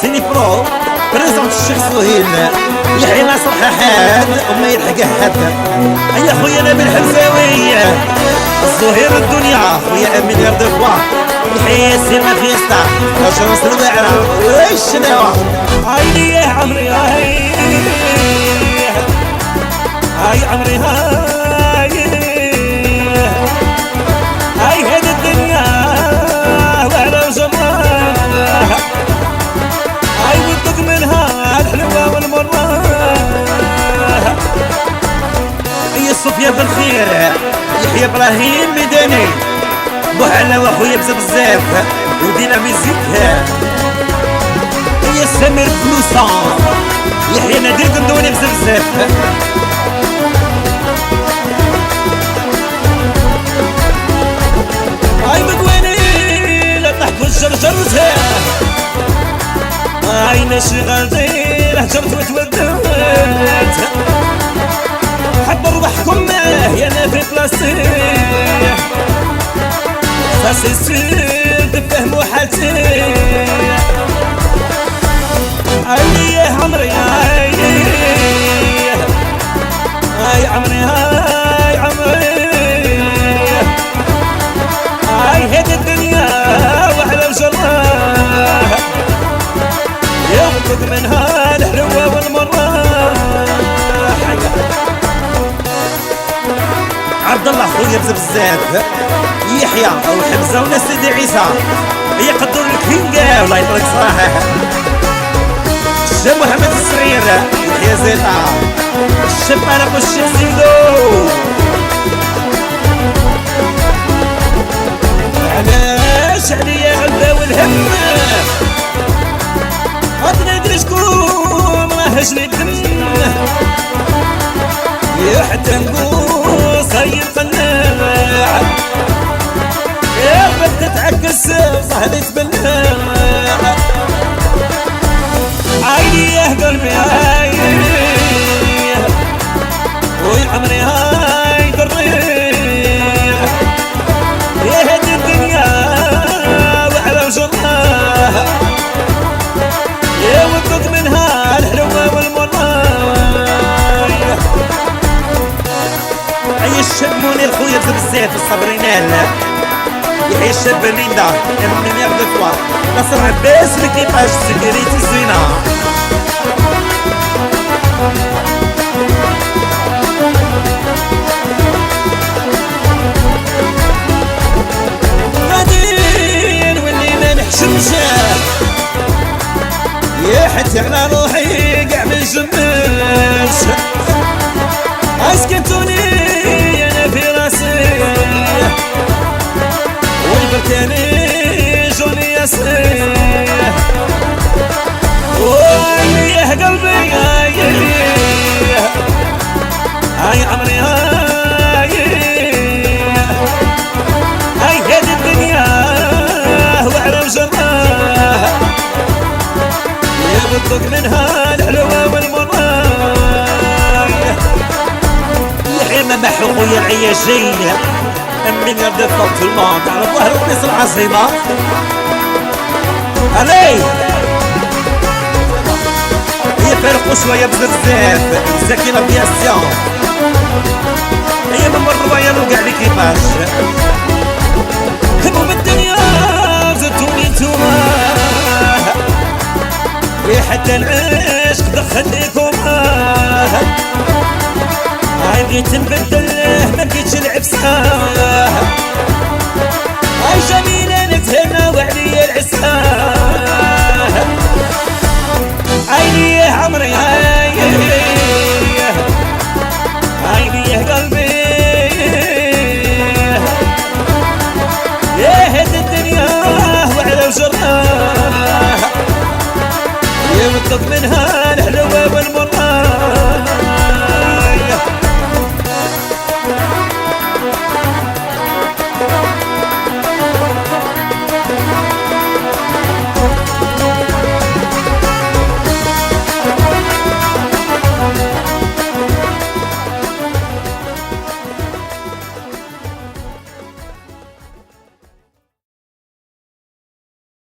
سيني برو بريزونت الشيخ سهيل يحيى ناصر حاد وما يلحق حد. يا خويا نبيل حمزاوي الزهير الدنيا خويا امين غير دفوا يحيى سيما فيستا وشمس الوعرة والشناوة. عيني يا عمري هاي عمري هاي هاد الدنيا وعلى وجمالها هاي وطق منها الحلوة والمرة. يا صوفيا بالخير يحيى ابراهيم ميداني بوحنا واخويا بزاف ودينا ميزيك. يا سمير بلوسان يحيى نادر قندوني بزاف. هاي مقويني لا تحكوا الجرجرتها هاي ناشي غادي هجرت وتودات حب نروحكم معاه يا انا في بلاصتي خاصي يصير تفهموا حالتي. هاي يا عمري هاي عمري هاي عمري هاي هيك الدنيا وعلى وجراها ينطق منها الحلوة والمرة. عبد الله خويا بزاف يحيى وحمزة وناس سيدي عيسى يقدروا الكينجا الله يبارك صراحة. الشاب محمد الصغير يحيى زيطة الشاب انا الشيخ زيدو. علاش عليا غلبة والهم ندري شكون راه جري الدم يا حتى نقول صاير قناع يا بدا تعكس صهدي تبلع. عيني يا قلبي هاي ويا عمري هاي دريح يا هدي الدنيا وعلى وجرها يا وطق منها الحلوة والمرة. أي الشاب منير خويا بزاف الصبرينال يحيى الشاب ليندا من ياخذ فوا نصر عباس لكيفاش سكريتي الزينة. غادي نولي ما نحشمش يا حتى على روحي قاع ما نجمش اسكتوني انا في راسي والبركاني جوني ياسيه ويا قلبي هاي عمري هاي هذه الدنيا وعلى وجراها يبطق منها الحلوة والمرة. يحيى محو يا العياشين من يرد فوق الموت على ظهر الناس العظيمة. علي يفرقوا شوية بزاف زكي لابياسيون هي من الرواية وقع لي كيفاش هموم الدنيا زدتوني نتوما حتى العشق دخلنيكم هاي بغيت نبدله ما لقيتش العفسه هاي جميله نتهنى وعليا العسه عيني يا عمري هاي عيني يا قلبي يا هد الدنيا وعلى وجرها يمطق منها